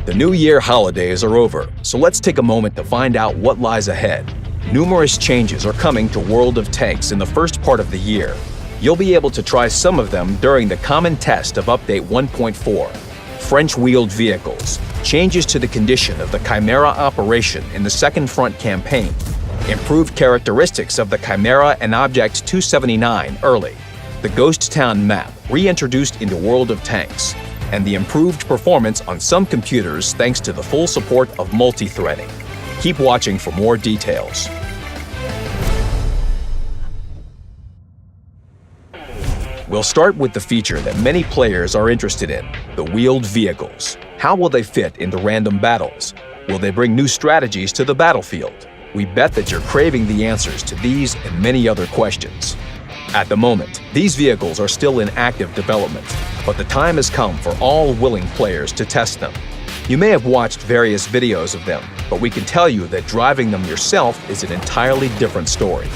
The New Year holidays are over, so let's take a moment to find out what lies ahead. Numerous changes are coming to World of Tanks in the first part of the year. You'll be able to try some of them during the common test of Update 1.4. French-wheeled vehicles, changes to the condition of the Chimera operation in the Second Front campaign, improved characteristics of the Chimera and Object 279 early, the Ghost Town map reintroduced into World of Tanks, and the improved performance on some computers thanks to the full support of multi-threading. Keep watching for more details. We'll start with the feature that many players are interested in, the wheeled vehicles. How will they fit into random battles? Will they bring new strategies to the battlefield? We bet that you're craving the answers to these and many other questions. At the moment, these vehicles are still in active development, but the time has come for all willing players to test them. You may have watched various videos of them, but we can tell you that driving them yourself is an entirely different story.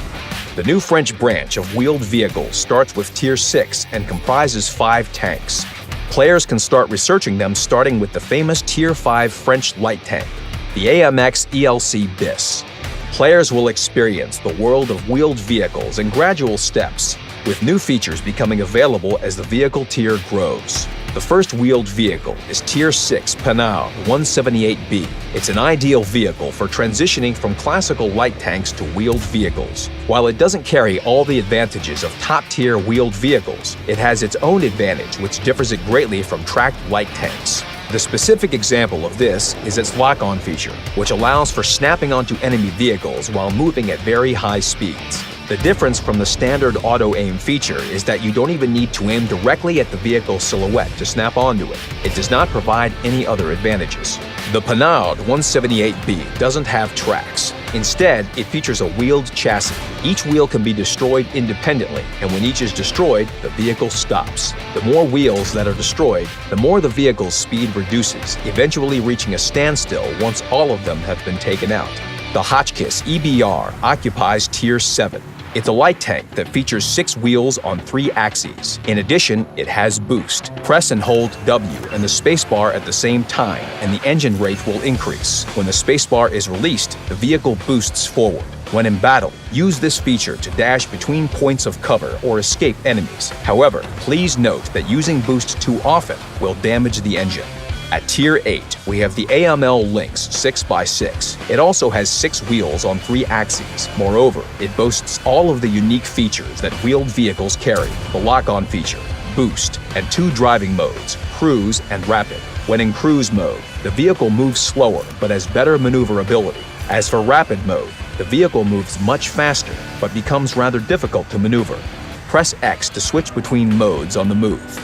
The new French branch of wheeled vehicles starts with Tier 6 and comprises 5 tanks. Players can start researching them starting with the famous Tier 5 French light tank, the AMX ELC BIS. Players will experience the world of wheeled vehicles in gradual steps, with new features becoming available as the vehicle tier grows. The first wheeled vehicle is Tier 6 Panaud 178B. It's an ideal vehicle for transitioning from classical light tanks to wheeled vehicles. While it doesn't carry all the advantages of top-tier wheeled vehicles, it has its own advantage which differs it greatly from tracked light tanks. The specific example of this is its lock-on feature, which allows for snapping onto enemy vehicles while moving at very high speeds. The difference from the standard auto-aim feature is that you don't even need to aim directly at the vehicle's silhouette to snap onto it. It does not provide any other advantages. The Panaud 178B doesn't have tracks. Instead, it features a wheeled chassis. Each wheel can be destroyed independently, and when each is destroyed, the vehicle stops. The more wheels that are destroyed, the more the vehicle's speed reduces, eventually reaching a standstill once all of them have been taken out. The Hotchkiss EBR occupies Tier 7. It's a light tank that features 6 wheels on 3 axes. In addition, it has boost. Press and hold W and the spacebar at the same time, and the engine rate will increase. When the spacebar is released, the vehicle boosts forward. When in battle, use this feature to dash between points of cover or escape enemies. However, please note that using boost too often will damage the engine. At Tier 8, we have the AML Lynx 6x6. It also has 6 wheels on 3 axes. Moreover, it boasts all of the unique features that wheeled vehicles carry: the lock-on feature, boost, and 2 driving modes, cruise and rapid. When in cruise mode, the vehicle moves slower but has better maneuverability. As for rapid mode, the vehicle moves much faster but becomes rather difficult to maneuver. Press X to switch between modes on the move.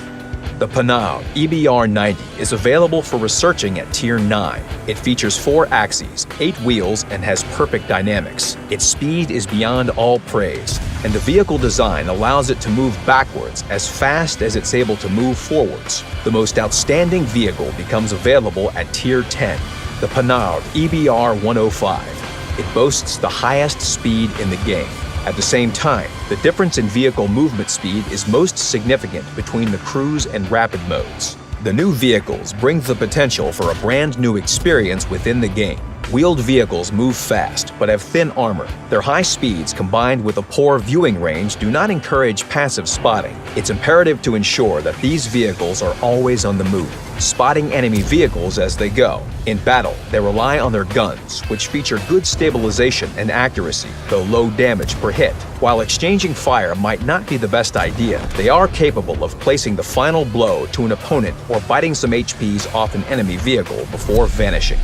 The Panaud EBR90 is available for researching at Tier 9. It features 4 axes, 8 wheels, and has perfect dynamics. Its speed is beyond all praise, and the vehicle design allows it to move backwards as fast as it's able to move forwards. The most outstanding vehicle becomes available at Tier 10, the Panaud EBR105. It boasts the highest speed in the game. At the same time, the difference in vehicle movement speed is most significant between the cruise and rapid modes. The new vehicles bring the potential for a brand new experience within the game. Wheeled vehicles move fast but have thin armor. Their high speeds combined with a poor viewing range do not encourage passive spotting. It's imperative to ensure that these vehicles are always on the move, spotting enemy vehicles as they go. In battle, they rely on their guns, which feature good stabilization and accuracy, though low damage per hit. While exchanging fire might not be the best idea, they are capable of placing the final blow to an opponent or biting some HPs off an enemy vehicle before vanishing.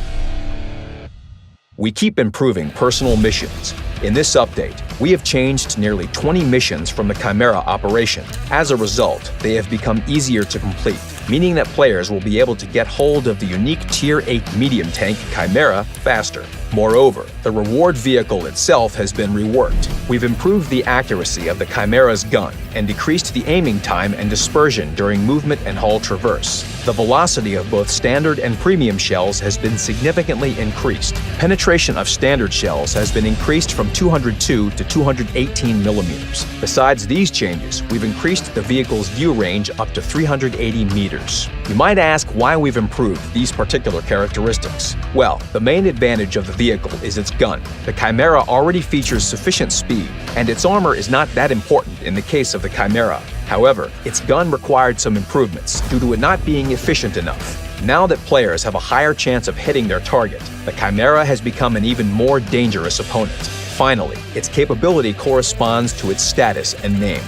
We keep improving personal missions. In this update, we have changed nearly 20 missions from the Chimera operation. As a result, they have become easier to complete, meaning that players will be able to get hold of the unique Tier 8 medium tank Chimera faster. Moreover, the reward vehicle itself has been reworked. We've improved the accuracy of the Chimera's gun and decreased the aiming time and dispersion during movement and hull traverse. The velocity of both standard and premium shells has been significantly increased. Penetration of standard shells has been increased from 202 to 218 millimeters. Besides these changes, we've increased the vehicle's view range up to 380 meters. You might ask why we've improved these particular characteristics. Well, the main advantage of the vehicle is its gun. The Chimera already features sufficient speed, and its armor is not that important in the case of the Chimera. However, its gun required some improvements due to it not being efficient enough. Now that players have a higher chance of hitting their target, the Chimera has become an even more dangerous opponent. Finally, its capability corresponds to its status and name.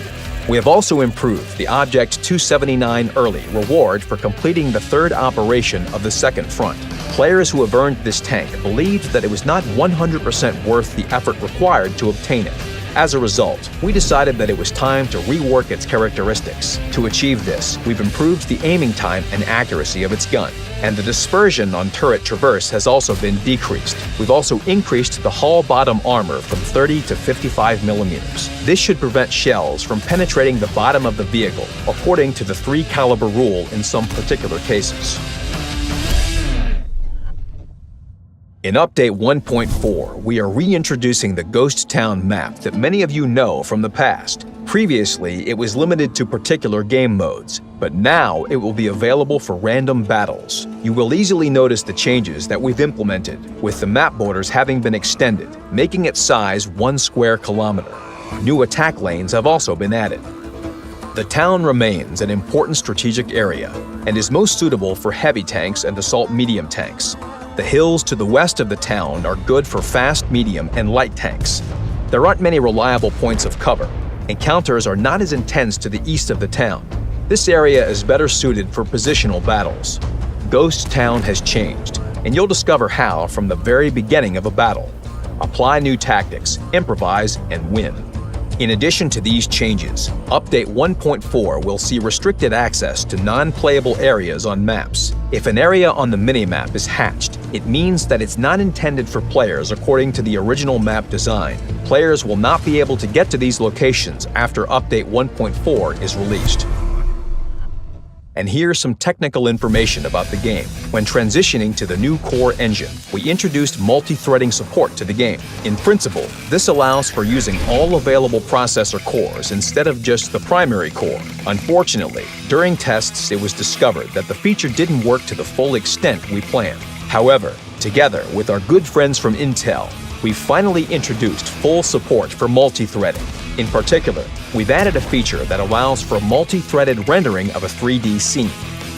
We have also improved the Object 279 Early reward for completing the third operation of the second front. Players who have earned this tank believed that it was not 100% worth the effort required to obtain it. As a result, we decided that it was time to rework its characteristics. To achieve this, we've improved the aiming time and accuracy of its gun, and the dispersion on turret traverse has also been decreased. We've also increased the hull bottom armor from 30 to 55 millimeters. This should prevent shells from penetrating the bottom of the vehicle, according to the 3 caliber rule in some particular cases. In Update 1.4, we are reintroducing the Ghost Town map that many of you know from the past. Previously, it was limited to particular game modes, but now it will be available for random battles. You will easily notice the changes that we've implemented, with the map borders having been extended, making its size 1 square kilometer. New attack lanes have also been added. The town remains an important strategic area and is most suitable for heavy tanks and assault medium tanks. The hills to the west of the town are good for fast, medium, and light tanks. There aren't many reliable points of cover. Encounters are not as intense to the east of the town. This area is better suited for positional battles. Ghost Town has changed, and you'll discover how from the very beginning of a battle. Apply new tactics, improvise, and win. In addition to these changes, Update 1.4 will see restricted access to non-playable areas on maps. If an area on the minimap is hatched, it means that it's not intended for players according to the original map design. Players will not be able to get to these locations after Update 1.4 is released. And here's some technical information about the game. When transitioning to the new core engine, we introduced multi-threading support to the game. In principle, this allows for using all available processor cores instead of just the primary core. Unfortunately, during tests it was discovered that the feature didn't work to the full extent we planned. However, together with our good friends from Intel, we finally introduced full support for multi-threading. In particular, we've added a feature that allows for multi-threaded rendering of a 3D scene.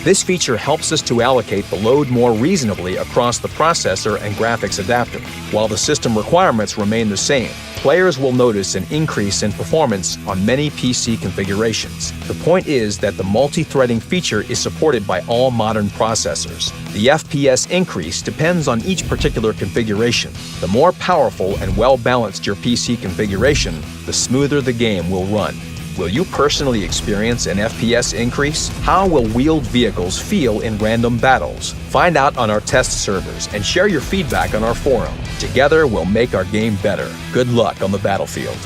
This feature helps us to allocate the load more reasonably across the processor and graphics adapter. While the system requirements remain the same, players will notice an increase in performance on many PC configurations. The point is that the multi-threading feature is supported by all modern processors. The FPS increase depends on each particular configuration. The more powerful and well-balanced your PC configuration, the smoother the game will run. Will you personally experience an FPS increase? How will wheeled vehicles feel in random battles? Find out on our test servers and share your feedback on our forum. Together, we'll make our game better. Good luck on the battlefield.